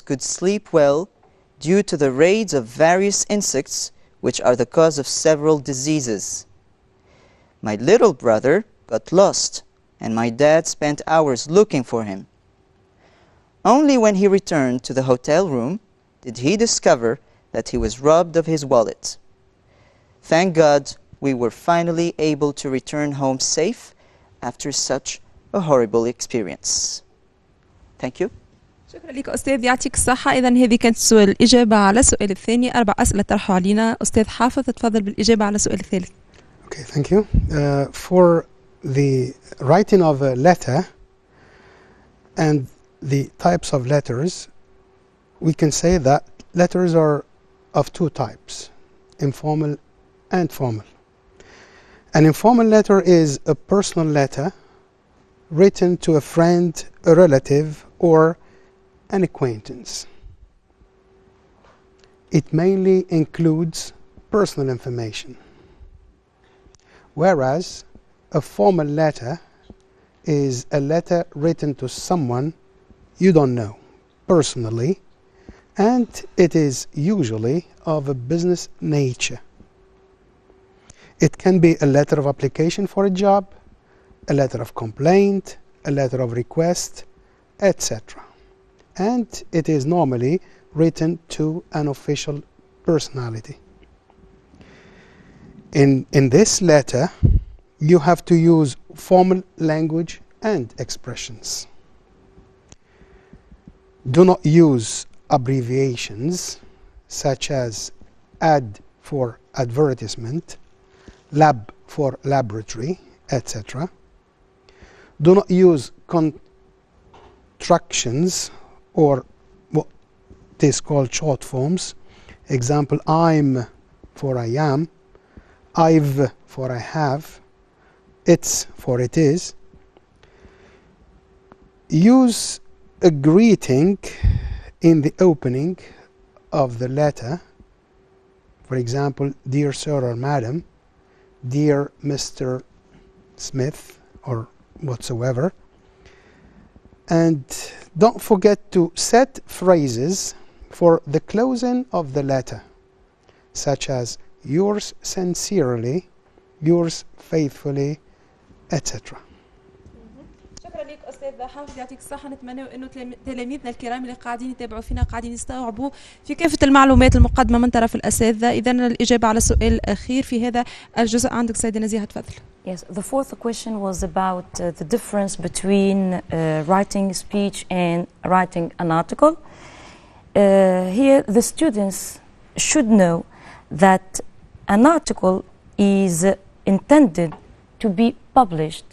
could sleep well due to the raids of various insects which are the cause of several diseases. My little brother got lost, and my dad spent hours looking for him. Only when he returned to the hotel room did he discover that he was robbed of his wallet. Thank God we were finally able to return home safe after such a horrible experience. Thank you. شكرا لك أستاذ، يعطيك الصحة. إذا هذه كانت السؤال الإجابة على السؤال الثاني. 4 أسئلة طرحوا علينا. أستاذ حافظ تفضل بالإجابة على السؤال الثالث. Okay, thank you. For the writing of a letter and the types of letters, we can say that letters are of 2 types, informal and formal. An informal letter is a personal letter written to a friend, a relative, or an acquaintance. It mainly includes personal information, whereas a formal letter is a letter written to someone you don't know personally, and it is usually of a business nature. It can be a letter of application for a job, a letter of complaint, a letter of request, etc. And it is normally written to an official personality. In this letter, you have to use formal language and expressions. Do not use abbreviations such as AD for advertisement, lab for laboratory, etc. Do not use contractions or what is called short forms. Example, I'm for I am, I've for I have, it's for it is. Use a greeting in the opening of the letter. For example, dear sir or madam, dear Mr. Smith, or whatsoever. And don't forget to set phrases for the closing of the letter, such as yours sincerely, yours faithfully, etc. شكرا لك أستاذ حافظ، يعطيك الصحة. نتمنى أنه تلاميذنا الكرام اللي قاعدين يتابعوا فينا قاعدين يستوعبوا في كافة المعلومات المقدمة من طرف الأساتذة. إذا الإجابة على السؤال الأخير في هذا الجزء عندك سيدة نزيهة، تفضل. Yes, the fourth question was about the difference between writing speech and writing an article. Here the students should know that an article is intended to be published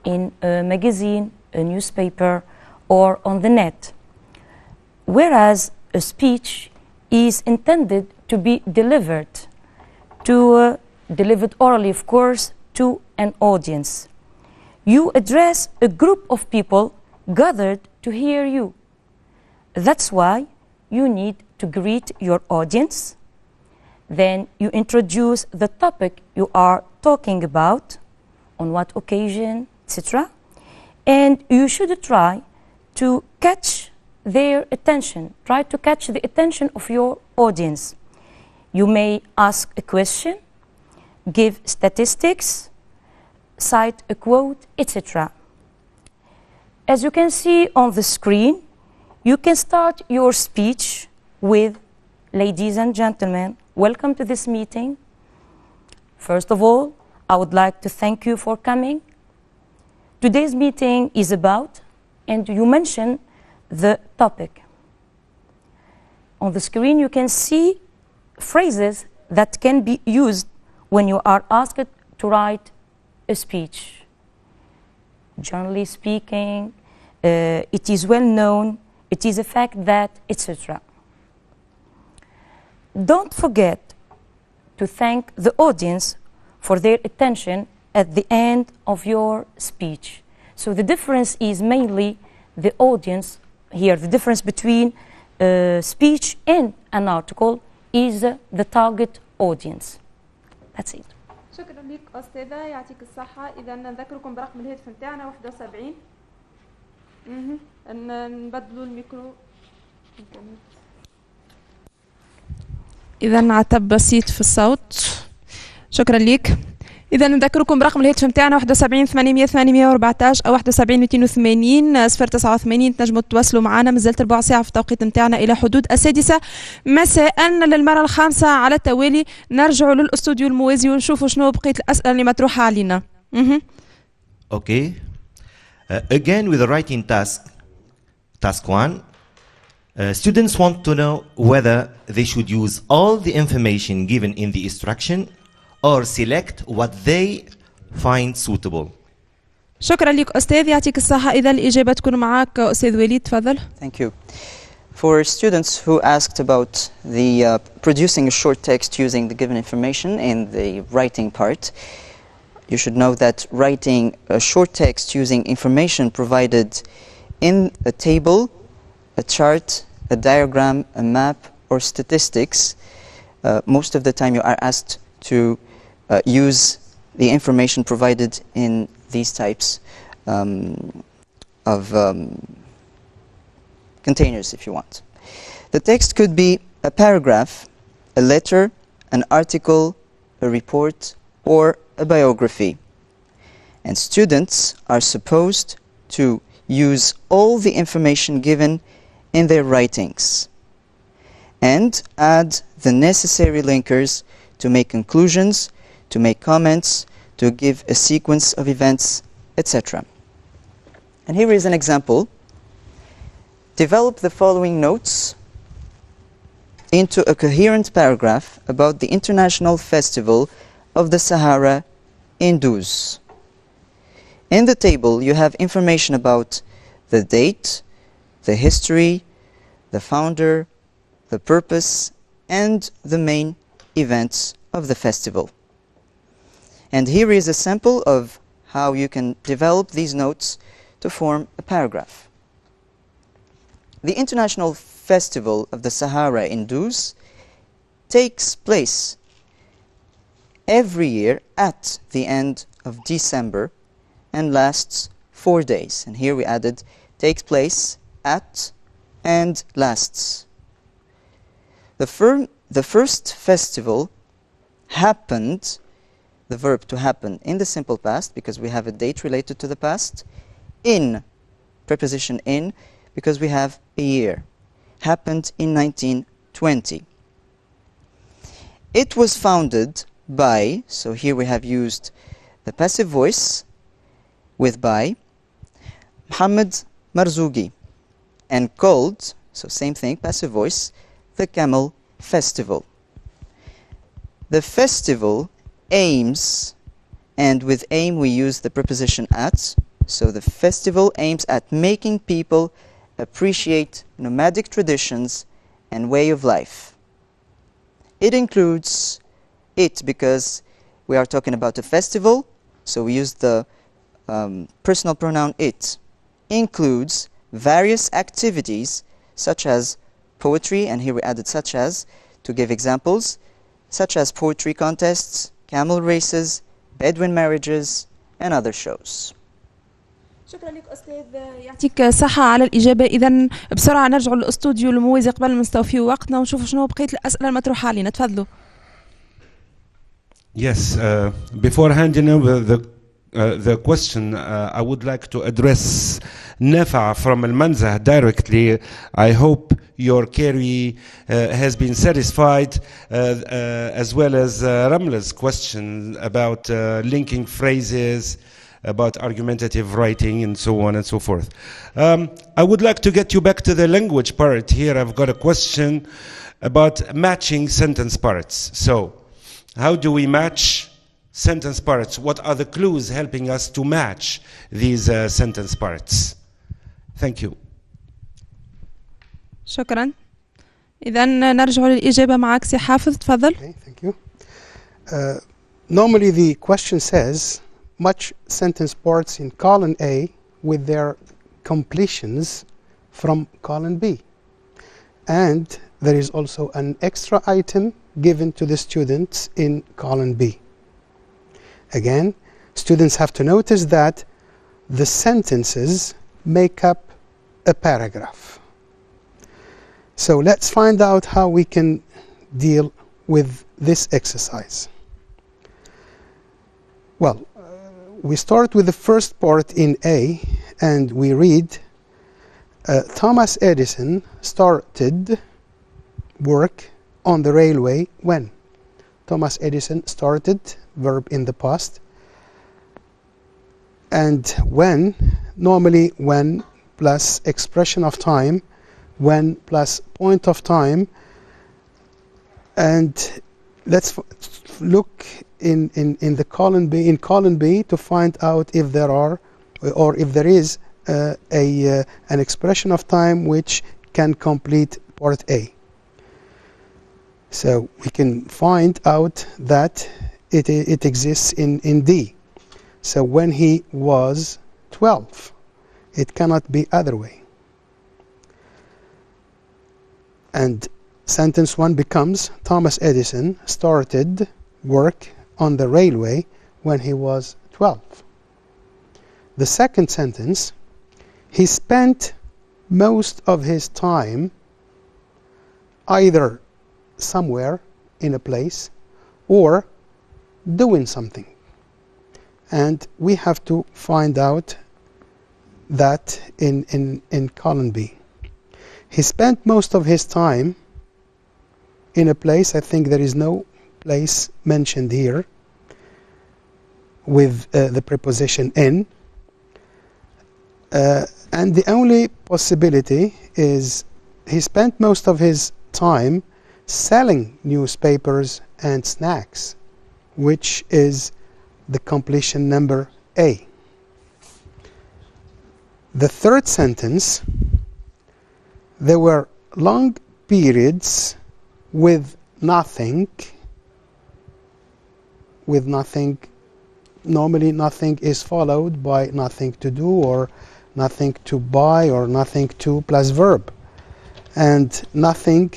in a magazine, a newspaper, or on the net, whereas a speech is intended to be delivered orally, of course, to an audience. You address a group of people gathered to hear you. That's why you need to greet your audience. Then you introduce the topic you are talking about, on what occasion, etc. And you should try to catch their attention. Try to catch the attention of your audience. You may ask a question, give statistics, cite a quote, etc. As you can see on the screen, you can start your speech with, ladies and gentlemen, welcome to this meeting. First of all, I would like to thank you for coming. Today's meeting is about, and you mention the topic. On the screen, you can see phrases that can be used when you are asked to write a speech. Generally speaking, it is well known, it is a fact that, etc. Don't forget to thank the audience for their attention at the end of your speech. So the difference is mainly the audience here. The difference between speech and an article is the target audience. That's it. شكرا لك أستاذة، يعطيك الصحة. إذا نذكركم برقم الهاتف نتاعنا 71. نبدلوا الميكرو. إذا عتب بسيط في الصوت. شكرا لك. إذا نذكركم برقم الهاتف نتاعنا 71 800 814 أو 71 280 089. تنجموا تتواصلوا معنا. مازالت ربع ساعة في التوقيت نتاعنا إلى حدود 6 مساء. للمرة الخامسة على التوالي نرجع للأستوديو الموازي ونشوفوا شنو بقية الأسئلة اللي مطروحة علينا. Okay. Again with the writing task 1. Students want to know whether they should use all the information given in the instruction or select what they find suitable. شكرا لك أستاذ، يعطيك الصحة. إذا الإجابة تكون معك أستاذ وليد، تفضل. Thank you. For students who asked about the producing a short text using the given information in the writing part, you should know that writing a short text using information provided in a table, a chart, a diagram, a map, or statistics, most of the time you are asked to use the information provided in these types of containers, if you want. The text could be a paragraph, a letter, an article, a report, or a biography. And students are supposed to use all the information given in their writings and add the necessary linkers to make conclusions, to make comments, to give a sequence of events, etc. And here is an example. Develop the following notes into a coherent paragraph about the International Festival of the Sahara in Duz. In the table you have information about the date, the history, the founder, the purpose, and the main events of the festival. And here is a sample of how you can develop these notes to form a paragraph. The International Festival of the Sahara in Duz takes place every year at the end of December and lasts 4 days. And here we added takes place at and lasts. The first festival happened, the verb to happen, in the simple past because we have a date related to the past, in, preposition in, because we have a year, happened in 1920. It was founded by, so here we have used the passive voice with by, Muhammad Marzugi, and called, so same thing, passive voice, the Camel Festival. The festival aims, and with aim we use the preposition at, so the festival aims at making people appreciate nomadic traditions and way of life. It includes it because we are talking about a festival, so we use the personal pronoun it. Includes various activities such as poetry, and here we added such as to give examples, such as poetry contests, camel races, Bedouin marriages, and other shows. شكرا لك أستاذ، يعطيك صحة على الإجابة. إذا بسرعة نرجع للأستوديو الموازي قبل ما نستوفيوا وقتنا ونشوف شنو بقية الأسئلة المطروحة علينا. تفضلوا. Yes, before handing over the question, I would like to address Nafa from Al-Manzah directly. I hope your query has been satisfied, as well as Ramla's question about linking phrases, about argumentative writing, and so on and so forth. I would like to get you back to the language part. Here I've got a question about matching sentence parts. So, how do we match sentence parts? What are the clues helping us to match these sentence parts? Thank you. شكرا. إذا نرجع للإجابة معك سي حافظ، تفضل. Okay, thank you. Normally the question says match sentence parts in column A with their completions from column B. And there is also an extra item given to the students in column B. Again, students have to notice that the sentences make up a paragraph. So let's find out how we can deal with this exercise. Well, we start with the first part in A, and we read, Thomas Edison started work on the railway when? Thomas Edison started, verb in the past. And when, normally when plus expression of time, when plus point of time. And let's look in the column B, to find out if there are, or if there is an expression of time which can complete part A. So we can find out that it exists in D. So when he was 12, it cannot be other way. And sentence 1 becomes, Thomas Edison started work on the railway when he was 12. The second sentence, he spent most of his time either somewhere in a place or doing something. And we have to find out that in column B. He spent most of his time in a place. I think there is no place mentioned here with the preposition in. And the only possibility is he spent most of his time selling newspapers and snacks, which is the completion number A. The third sentence, there were long periods with nothing. Normally nothing is followed by nothing to do or nothing to buy or nothing to plus verb. And nothing,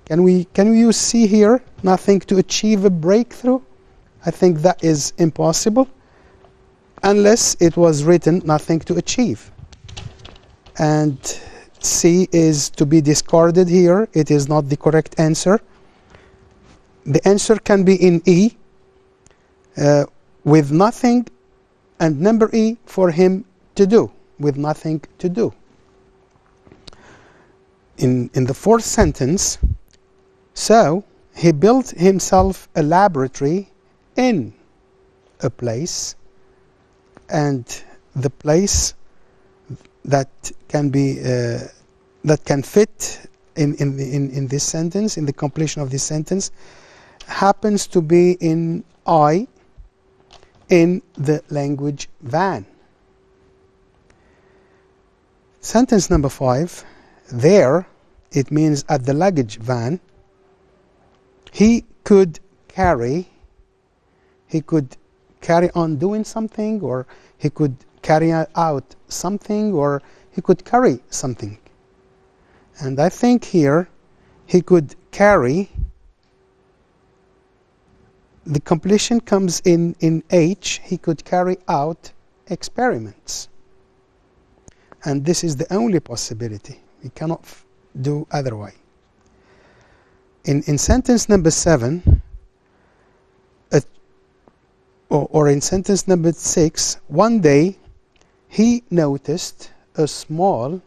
can you see here, nothing to achieve a breakthrough? I think that is impossible unless it was written nothing to achieve. And C is to be discarded here. It is not the correct answer. The answer can be in E, with nothing and number E for him to do, with nothing to do. In the fourth sentence, so he built himself a laboratory in a place, and the place that can be that can fit in this sentence, in the completion of this sentence, happens to be in I, in the language van. Sentence number 5, there, it means at the luggage van. He could carry on doing something, or he could carry out something, or he could carry something. And I think here he could carry, the completion comes in H, he could carry out experiments. And this is the only possibility. We cannot do otherwise. In sentence number 7, or in sentence number 6, one day he noticed a small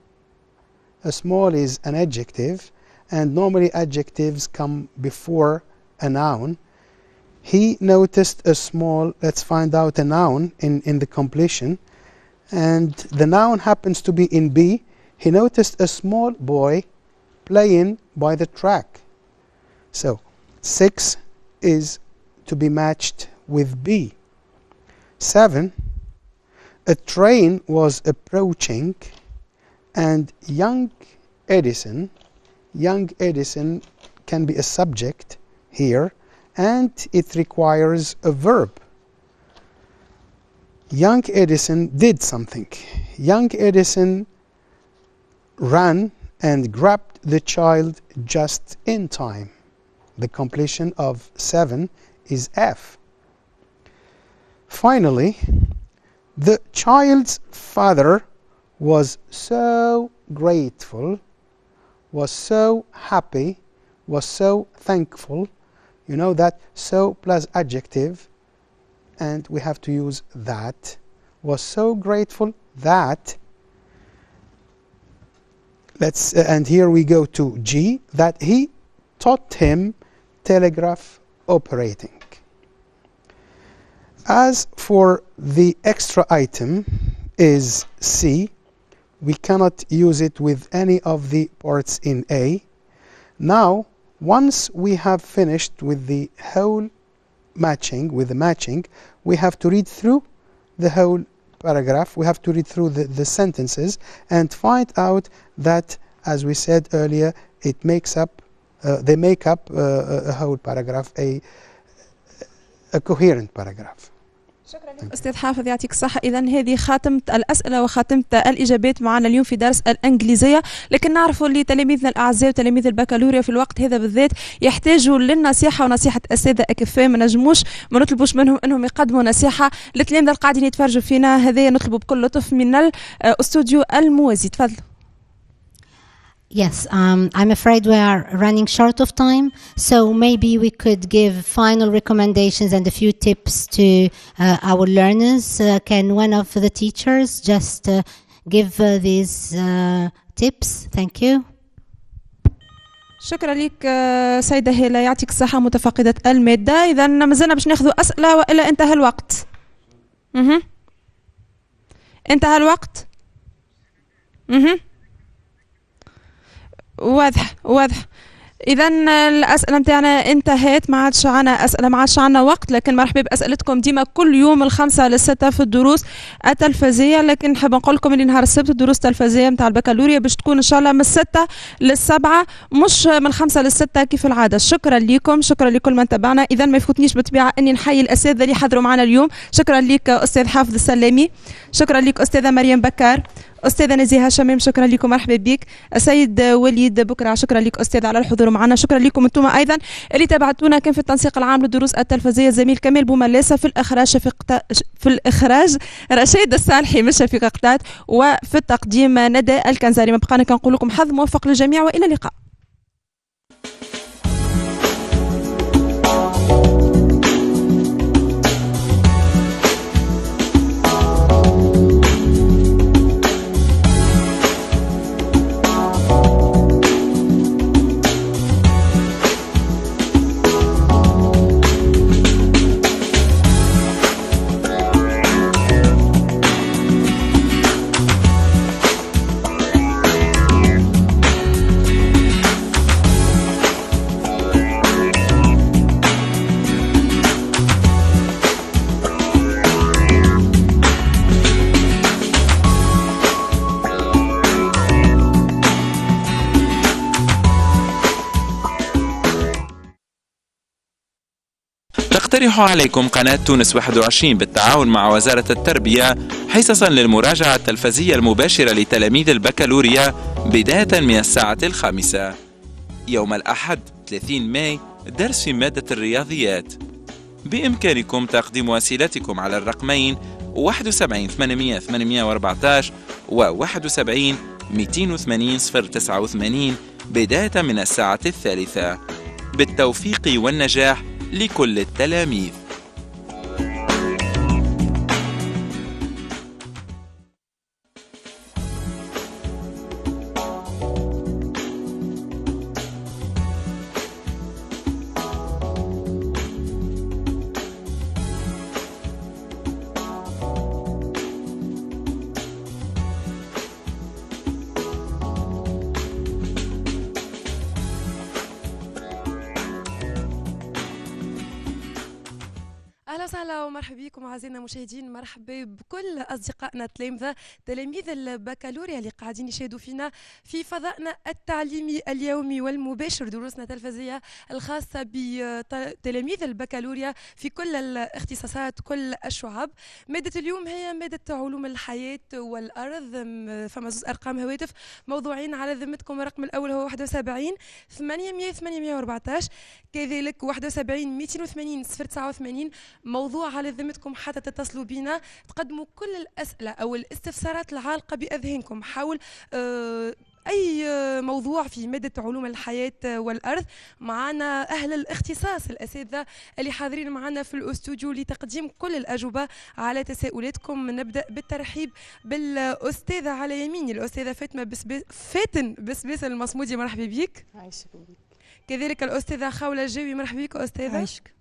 is an adjective, and normally adjectives come before a noun. He noticed a small, let's find out a noun in the completion, and the noun happens to be in B. He noticed a small boy playing by the track. So 6 is to be matched with B. 7, a train was approaching, and young Edison can be a subject here, and it requires a verb. Young Edison did something. Young Edison ran and grabbed the child just in time. The completion of 7 is F. Finally, the child's father was so grateful was so happy, was so thankful. You know that so plus adjective, and we have to use that. Was so grateful that. And here we go to G, that he taught him telegraph operating. As for the extra item is C, we cannot use it with any of the parts in A. Now, once we have finished with the whole matching, we have to read through the whole paragraph, we have to read through the sentences and find out that, as we said earlier, it makes up, they make up a whole paragraph, a coherent paragraph. شكرا لك أستاذ حافظ يعطيك الصحة. إذا هذه خاتمة الأسئلة وخاتمة الإجابات معنا اليوم في درس الإنجليزية، لكن نعرفوا اللي تلاميذنا الأعزاء وتلاميذ البكالوريا في الوقت هذا بالذات يحتاجوا للنصيحة ونصيحة أساتذة أكفاء. ما نجموش ما نطلبوش منهم أنهم يقدموا نصيحة للتلاميذ القاعدين يتفرجوا فينا، هذا نطلبوا بكل لطف من الاستوديو الموازي. تفضلوا. Yes, I'm afraid we are running short of time, so maybe we could give final recommendations and a few tips to our learners. Can one of the teachers just give these tips? Thank you. شكرا لك سيدة هيلا يعطيك الصحة متفقدة المادة. إذا مازلنا باش ناخذوا أسئلة وإلا انتهى الوقت؟ انتهى الوقت؟ واضح. إذا الأسئلة نتاعنا انتهت، ما عادش عنا أسئلة، ما عادش عنا وقت، لكن مرحبا بأسئلتكم ديما كل يوم من 5 ل 6 في الدروس التلفزية. لكن نحب نقول لكم اللي نهار السبت الدروس التلفزية نتاع البكالوريا باش تكون إن شاء الله من 6 ل 7، مش من 5 ل 6 كيف العادة. شكرا لكم، شكرا لكل من تابعنا. إذا ما يفوتنيش بالطبيعة إني نحيي الأساتذة اللي حضروا معنا اليوم. شكرا لك أستاذ حافظ السلامي، شكرا لك أستاذة مريم بكار، أستاذة نزيهة شمام، شكرا لكم، مرحبا بك. السيد وليد بكرة، شكرا لك أستاذ على الحضور معنا. شكرا لكم أنتم أيضا اللي تابعتونا. كان في التنسيق العام للدروس التلفزية الزميل كمال بوملاسة، في الإخراج رشيد الصالحي من شفيق قطات، وفي التقديم ندى الكنزاري. ما بقانا كنقول لكم حظ موفق للجميع وإلى اللقاء. تقترح عليكم قناة تونس 21 بالتعاون مع وزارة التربية حصصا للمراجعة التلفزية المباشرة لتلاميذ البكالوريا بداية من الساعة 5. يوم الأحد 30 ماي درس في مادة الرياضيات. بإمكانكم تقديم أسئلتكم على الرقمين 71 800 814 و 71 280 089 بداية من الساعة 3. بالتوفيق والنجاح لكل التلاميذ. اهلا وسهلا ومرحبا بكم اعزائنا المشاهدين، مرحبا بكل اصدقائنا التلامذه تلاميذ البكالوريا اللي قاعدين يشاهدوا فينا في فضائنا التعليمي اليومي والمباشر، دروسنا التلفزيه الخاصه بتلاميذ البكالوريا في كل الاختصاصات كل الشعب. ماده اليوم هي ماده علوم الحياه والارض، فما زوج ارقام هواتف موضوعين على ذمتكم. الرقم الاول هو 71 800 814، كذلك 71 280 089. موضوع على ذمتكم حتى تتصلوا بنا تقدموا كل الأسئلة أو الاستفسارات العالقة بأذهانكم حول أي موضوع في مادة علوم الحياة والأرض. معنا أهل الاختصاص الأساتذة اللي حاضرين معنا في الاستوديو لتقديم كل الأجوبة على تساؤلاتكم. نبدأ بالترحيب بالأستاذة على يميني الأستاذة فاتن بسبيس المصمودي، مرحبا بك. عايشك بك. كذلك الأستاذة خولة الجاوي، مرحبا بك أستاذة. عايشك.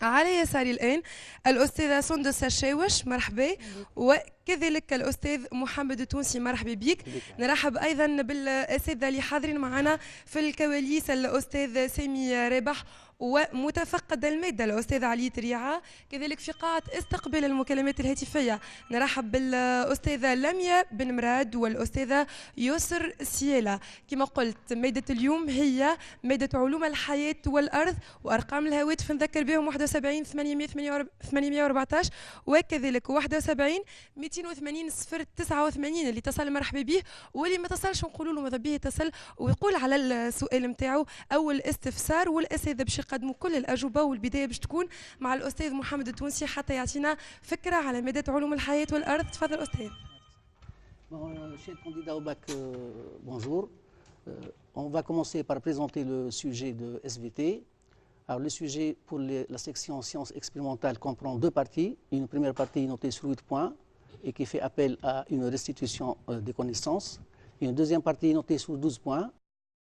على يساري الآن الأستاذة سندس الشاوش، مرحبا. وكذلك الأستاذ محمد التونسي، مرحبا بك. نرحب أيضا بالأساتذة اللي حاضرين معنا في الكواليس، الأستاذ سامي رابح ومتفقد المادة الأستاذ علي تريعة. كذلك في قاعة استقبال المكالمات الهاتفية نرحب بالأستاذة لميا بن مراد والأستاذة يسر سيالة. كما قلت مادة اليوم هي مادة علوم الحياة والأرض، وأرقام الهواتف نذكر بهم 71 814 وكذلك 71 280 089 اللي اتصل مرحبا به، واللي ما اتصلش نقولوا له ماذا به يتصل ويقول على السؤال نتاعو أو الاستفسار، والأساتذة باش يقدموا كل الأجوبة. والبداية باش تكون مع الأستاذ محمد التونسي حتى يعطينا فكرة على مادة علوم الحياة والأرض. تفضل أستاذ. Chers candidats au bac, bonjour. On va commencer par présenter le sujet de SVT. Alors, le sujet pour la section sciences expérimentales comprend deux parties. Une première partie notée sur 8 points et qui fait appel à une restitution des connaissances. Et une deuxième partie notée sur 12 points